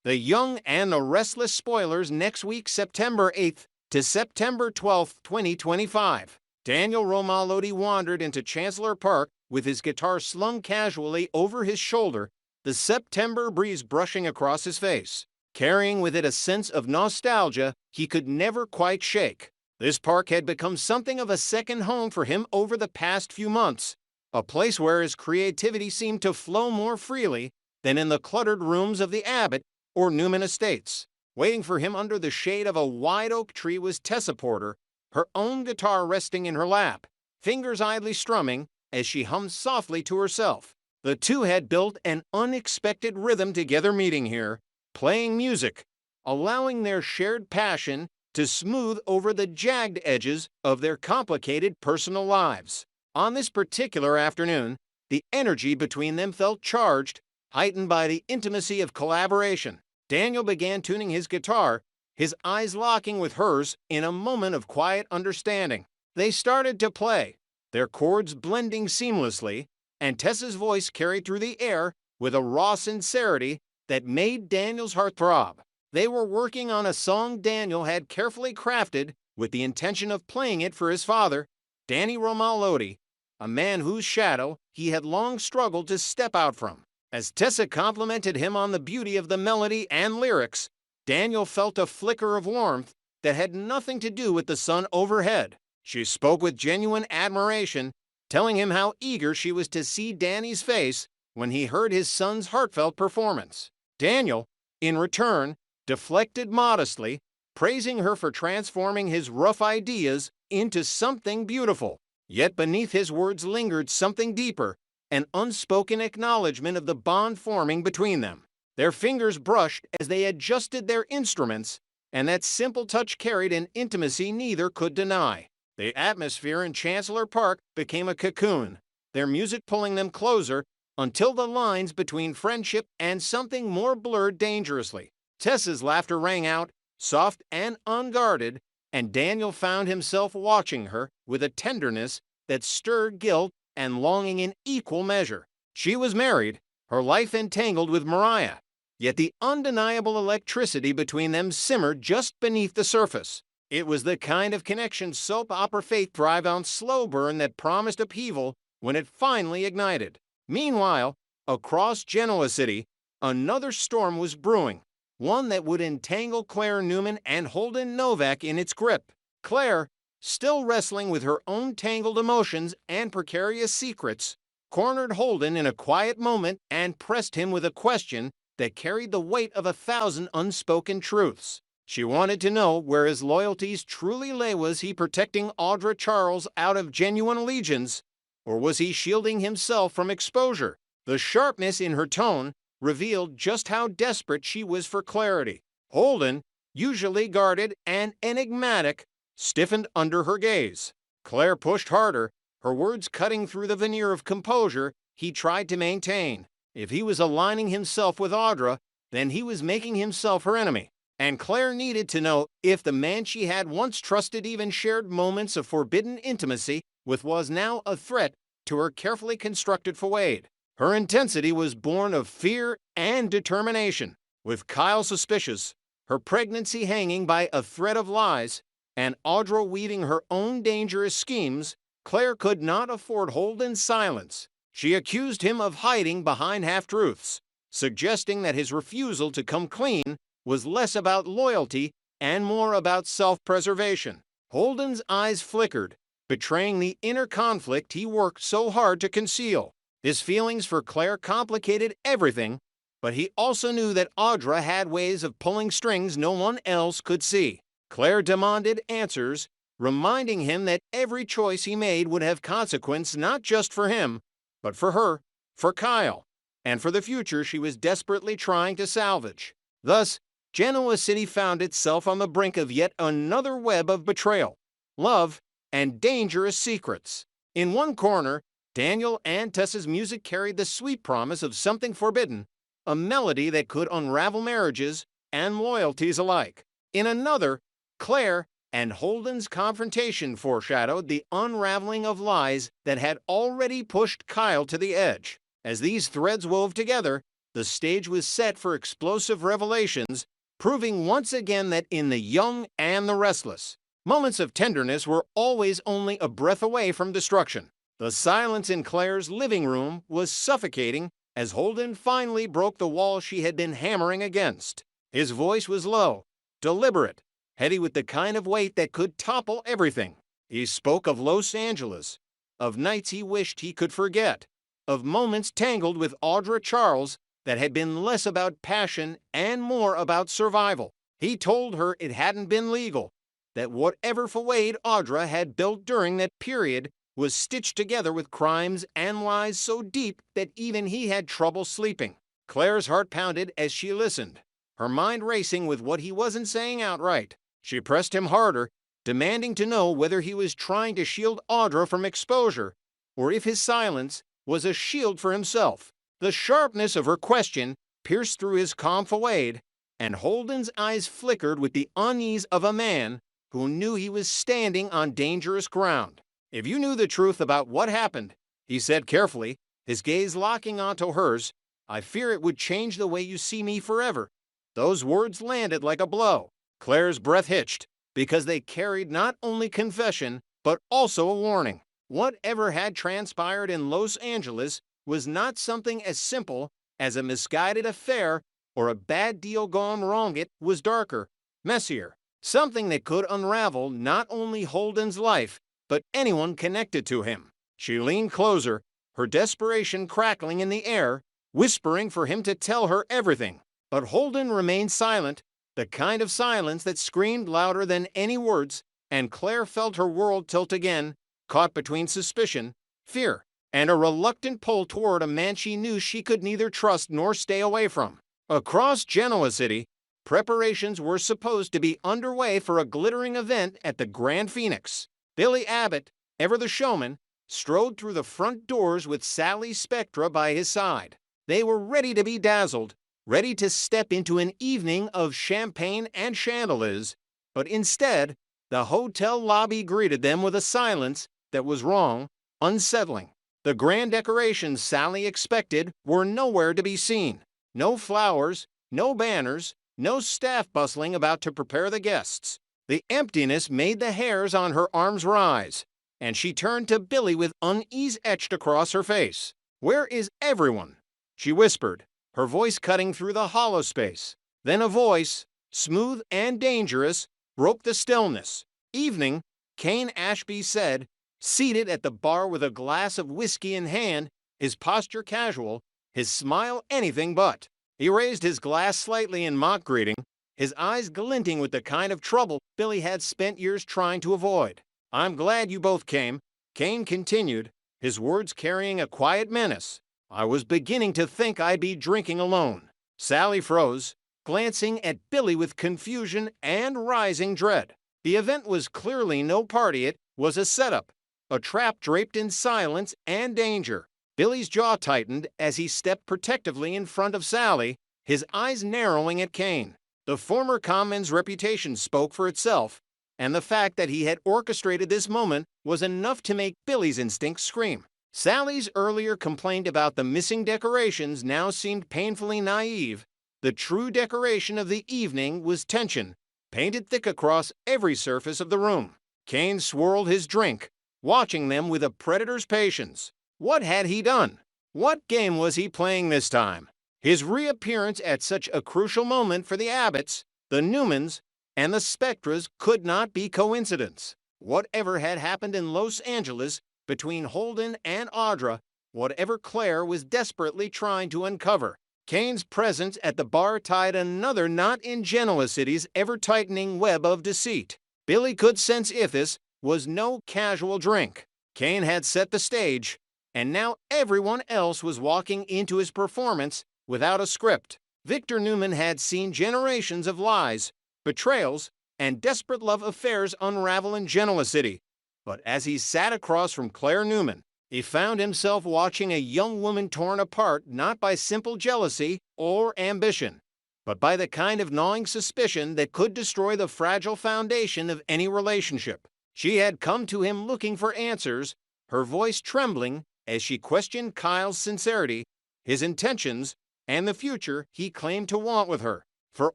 The Young and the Restless spoilers next week, September 8th to September 12th, 2025. Daniel Romalotti wandered into Chancellor Park with his guitar slung casually over his shoulder, the September breeze brushing across his face, carrying with it a sense of nostalgia he could never quite shake. This park had become something of a second home for him over the past few months, a place where his creativity seemed to flow more freely than in the cluttered rooms of the Abbott or Newman estates. Waiting for him under the shade of a wide oak tree was Tessa Porter, her own guitar resting in her lap, fingers idly strumming as she hummed softly to herself. The two had built an unexpected rhythm together, meeting here, playing music, allowing their shared passion to smooth over the jagged edges of their complicated personal lives. On this particular afternoon, the energy between them felt charged, heightened by the intimacy of collaboration. Daniel began tuning his guitar, his eyes locking with hers in a moment of quiet understanding. They started to play, their chords blending seamlessly, and Tessa's voice carried through the air with a raw sincerity that made Daniel's heart throb. They were working on a song Daniel had carefully crafted with the intention of playing it for his father, Danny Romalotti, a man whose shadow he had long struggled to step out from. As Tessa complimented him on the beauty of the melody and lyrics, Daniel felt a flicker of warmth that had nothing to do with the sun overhead. She spoke with genuine admiration, telling him how eager she was to see Danny's face when he heard his son's heartfelt performance. Daniel, in return, deflected modestly, praising her for transforming his rough ideas into something beautiful. Yet beneath his words lingered something deeper, an unspoken acknowledgement of the bond forming between them. Their fingers brushed as they adjusted their instruments, and that simple touch carried an intimacy neither could deny. The atmosphere in Chancellor Park became a cocoon, their music pulling them closer until the lines between friendship and something more blurred dangerously. Tessa's laughter rang out, soft and unguarded, and Daniel found himself watching her with a tenderness that stirred guilt and longing in equal measure. She was married, her life entangled with Mariah, yet the undeniable electricity between them simmered just beneath the surface. It was the kind of connection soap opera fate thrived on slow burn that promised upheaval when it finally ignited. Meanwhile, across Genoa City, another storm was brewing, one that would entangle Clare Newman and Holden Novak in its grip. Clare, still wrestling with her own tangled emotions and precarious secrets, cornered Holden in a quiet moment and pressed him with a question that carried the weight of 1,000 unspoken truths. She wanted to know where his loyalties truly lay. Was he protecting Audra Charles out of genuine allegiance, or was he shielding himself from exposure? The sharpness in her tone revealed just how desperate she was for clarity. Holden, usually guarded and enigmatic, stiffened under her gaze. Clare pushed harder, her words cutting through the veneer of composure he tried to maintain. If he was aligning himself with Audra, then he was making himself her enemy. And Clare needed to know if the man she had once trusted even shared moments of forbidden intimacy with was now a threat to her carefully constructed facade. Her intensity was born of fear and determination. With Kyle suspicious, her pregnancy hanging by a thread of lies, and Audra weaving her own dangerous schemes, Clare could not afford Holden's silence. She accused him of hiding behind half-truths, suggesting that his refusal to come clean was less about loyalty and more about self-preservation. Holden's eyes flickered, betraying the inner conflict he worked so hard to conceal. His feelings for Clare complicated everything, but he also knew that Audra had ways of pulling strings no one else could see. Clare demanded answers, reminding him that every choice he made would have consequence not just for him, but for her, for Kyle, and for the future she was desperately trying to salvage. Thus, Genoa City found itself on the brink of yet another web of betrayal, love, and dangerous secrets. In one corner, Daniel and Tessa's music carried the sweet promise of something forbidden, a melody that could unravel marriages and loyalties alike. In another, Clare and Holden's confrontation foreshadowed the unraveling of lies that had already pushed Kyle to the edge. As these threads wove together, The stage was set for explosive revelations, proving once again that in the young and the restless, moments of tenderness were always only a breath away from destruction. The silence in Claire's living room was suffocating as Holden finally broke the wall she had been hammering against. His voice was low, deliberate, heavy with the kind of weight that could topple everything. He spoke of Los Angeles, of nights he wished he could forget, of moments tangled with Audra Charles that had been less about passion and more about survival. He told her it hadn't been legal, that whatever Fawade Audra had built during that period was stitched together with crimes and lies so deep that even he had trouble sleeping. Claire's heart pounded as she listened, her mind racing with what he wasn't saying outright. She pressed him harder, demanding to know whether he was trying to shield Audra from exposure, or if his silence was a shield for himself. The sharpness of her question pierced through his calm Fawade, and Holden's eyes flickered with the unease of a man who knew he was standing on dangerous ground. "If you knew the truth about what happened," he said carefully, his gaze locking onto hers, "I fear it would change the way you see me forever." Those words landed like a blow. Claire's breath hitched, because they carried not only confession, but also a warning. Whatever had transpired in Los Angeles was not something as simple as a misguided affair or a bad deal gone wrong. It was darker, messier, something that could unravel not only Holden's life, but anyone connected to him. She leaned closer, her desperation crackling in the air, whispering for him to tell her everything. But Holden remained silent, the kind of silence that screamed louder than any words, and Claire felt her world tilt again, caught between suspicion, fear, and a reluctant pull toward a man she knew she could neither trust nor stay away from. Across Genoa City, preparations were supposed to be underway for a glittering event at the Grand Phoenix. Billy Abbott, ever the showman, strode through the front doors with Sally Spectra by his side. They were ready to be dazzled, ready to step into an evening of champagne and chandeliers, but instead, the hotel lobby greeted them with a silence that was wrong, unsettling. The grand decorations Sally expected were nowhere to be seen. No flowers, no banners, no staff bustling about to prepare the guests. The emptiness made the hairs on her arms rise, and she turned to Billy with unease etched across her face. "Where is everyone?" she whispered, her voice cutting through the hollow space. Then a voice, smooth and dangerous, broke the stillness. "Evening," Kane Ashby said, seated at the bar with a glass of whiskey in hand, his posture casual, his smile anything but. He raised his glass slightly in mock greeting, his eyes glinting with the kind of trouble Billy had spent years trying to avoid. "I'm glad you both came," Kane continued, his words carrying a quiet menace. "I was beginning to think I'd be drinking alone." Sally froze, glancing at Billy with confusion and rising dread. The event was clearly no party. It was a setup, a trap draped in silence and danger. Billy's jaw tightened as he stepped protectively in front of Sally, his eyes narrowing at Kane. The former conman's reputation spoke for itself, and the fact that he had orchestrated this moment was enough to make Billy's instincts scream. Sally's earlier complaint about the missing decorations now seemed painfully naive. The true decoration of the evening was tension, painted thick across every surface of the room. Kane swirled his drink, watching them with a predator's patience. What had he done? What game was he playing this time? His reappearance at such a crucial moment for the Abbotts, the Newmans, and the Spectras could not be coincidence. Whatever had happened in Los Angeles between Holden and Audra, whatever Clare was desperately trying to uncover, Kane's presence at the bar tied another knot in Genoa City's ever-tightening web of deceit. Billy could sense if this was no casual drink. Kane had set the stage, and now everyone else was walking into his performance without a script. Victor Newman had seen generations of lies, betrayals, and desperate love affairs unravel in Genoa City. But as he sat across from Clare Newman, he found himself watching a young woman torn apart not by simple jealousy or ambition, but by the kind of gnawing suspicion that could destroy the fragile foundation of any relationship. She had come to him looking for answers, her voice trembling as she questioned Kyle's sincerity, his intentions, and the future he claimed to want with her. For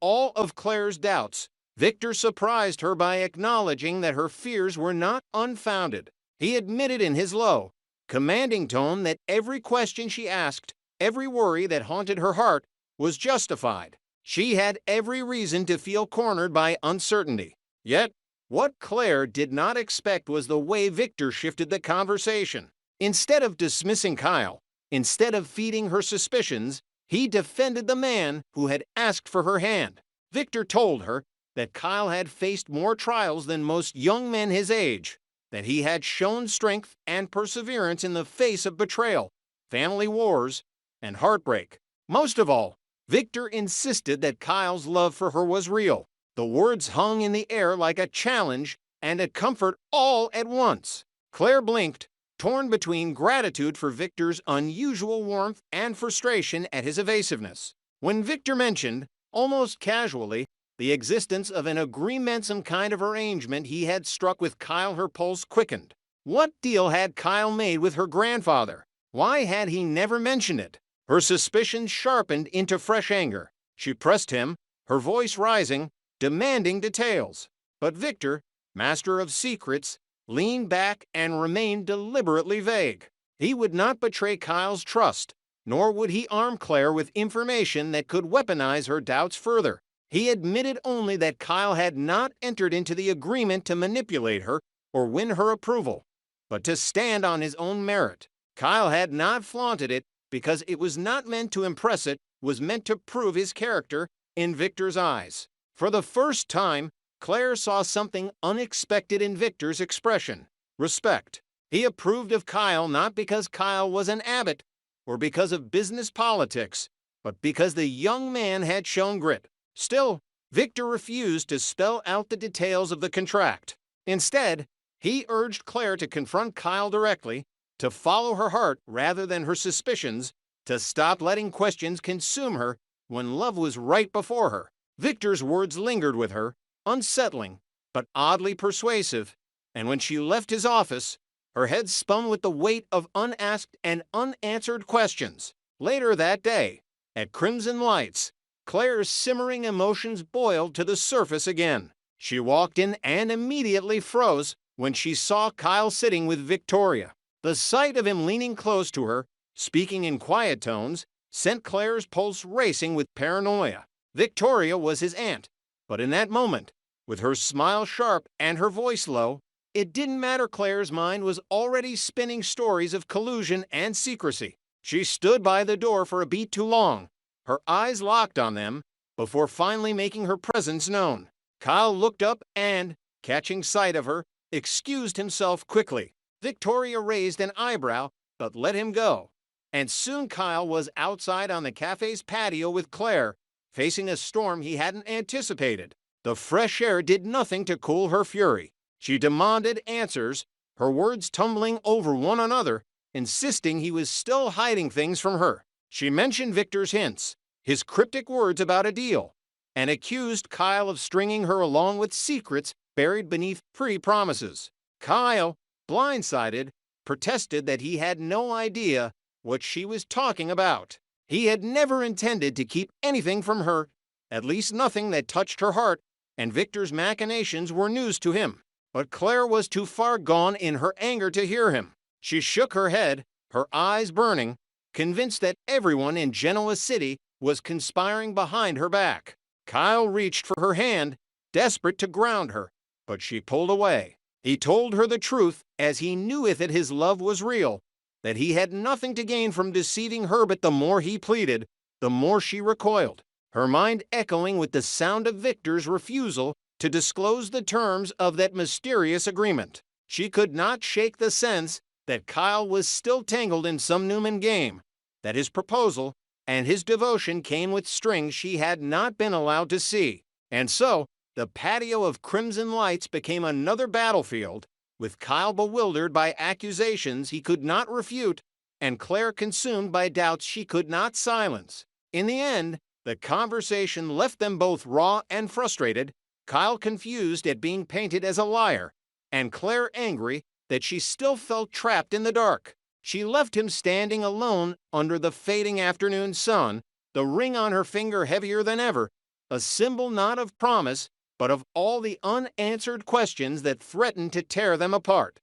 all of Claire's doubts, Victor surprised her by acknowledging that her fears were not unfounded. He admitted in his low, commanding tone that every question she asked, every worry that haunted her heart, was justified. She had every reason to feel cornered by uncertainty. Yet, what Claire did not expect was the way Victor shifted the conversation. Instead of dismissing Kyle, instead of feeding her suspicions, he defended the man who had asked for her hand. Victor told her that Kyle had faced more trials than most young men his age, that he had shown strength and perseverance in the face of betrayal, family wars, and heartbreak. Most of all, Victor insisted that Kyle's love for her was real. The words hung in the air like a challenge and a comfort all at once. Claire blinked, torn between gratitude for Victor's unusual warmth and frustration at his evasiveness. When Victor mentioned, almost casually, the existence of an agreementsome kind of arrangement he had struck with Kyle, her pulse quickened. What deal had Kyle made with her grandfather? Why had he never mentioned it? Her suspicions sharpened into fresh anger. She pressed him, her voice rising, demanding details. But Victor, master of secrets, leaned back and remained deliberately vague. He would not betray Kyle's trust, nor would he arm Claire with information that could weaponize her doubts further. He admitted only that Kyle had not entered into the agreement to manipulate her or win her approval, but to stand on his own merit. Kyle had not flaunted it because it was not meant to impress, it was meant to prove his character in Victor's eyes. For the first time, Claire saw something unexpected in Victor's expression: respect. He approved of Kyle not because Kyle was an abbot or because of business politics, but because the young man had shown grit. Still, Victor refused to spell out the details of the contract. Instead, he urged Claire to confront Kyle directly, to follow her heart rather than her suspicions, to stop letting questions consume her when love was right before her. Victor's words lingered with her, unsettling but oddly persuasive, and when she left his office, her head spun with the weight of unasked and unanswered questions. Later that day, at Crimson Lights, Claire's simmering emotions boiled to the surface again. She walked in and immediately froze when she saw Kyle sitting with Victoria. The sight of him leaning close to her, speaking in quiet tones, sent Claire's pulse racing with paranoia. Victoria was his aunt, but in that moment, with her smile sharp and her voice low, it didn't matter. Claire's mind was already spinning stories of collusion and secrecy. She stood by the door for a beat too long, her eyes locked on them, before finally making her presence known. Kyle looked up and, catching sight of her, excused himself quickly. Victoria raised an eyebrow, but let him go. And soon Kyle was outside on the cafe's patio with Claire, facing a storm he hadn't anticipated. The fresh air did nothing to cool her fury. She demanded answers, her words tumbling over one another, insisting he was still hiding things from her. She mentioned Victor's hints, his cryptic words about a deal, and accused Kyle of stringing her along with secrets buried beneath pretty promises. Kyle, blindsided, protested that he had no idea what she was talking about. He had never intended to keep anything from her, at least nothing that touched her heart, and Victor's machinations were news to him. But Claire was too far gone in her anger to hear him. She shook her head, her eyes burning, convinced that everyone in Genoa City was conspiring behind her back. Kyle reached for her hand, desperate to ground her, but she pulled away. He told her the truth, as he knew it, that his love was real, that he had nothing to gain from deceiving her, but the more he pleaded, the more she recoiled, her mind echoing with the sound of Victor's refusal to disclose the terms of that mysterious agreement. She could not shake the sense that Kyle was still tangled in some Newman game, that his proposal and his devotion came with strings she had not been allowed to see. And so, the patio of Crimson Lights became another battlefield, with Kyle bewildered by accusations he could not refute, and Claire consumed by doubts she could not silence. In the end, the conversation left them both raw and frustrated, Kyle confused at being painted as a liar, and Claire angry that she still felt trapped in the dark. She left him standing alone under the fading afternoon sun, the ring on her finger heavier than ever, a symbol not of promise, but of all the unanswered questions that threatened to tear them apart.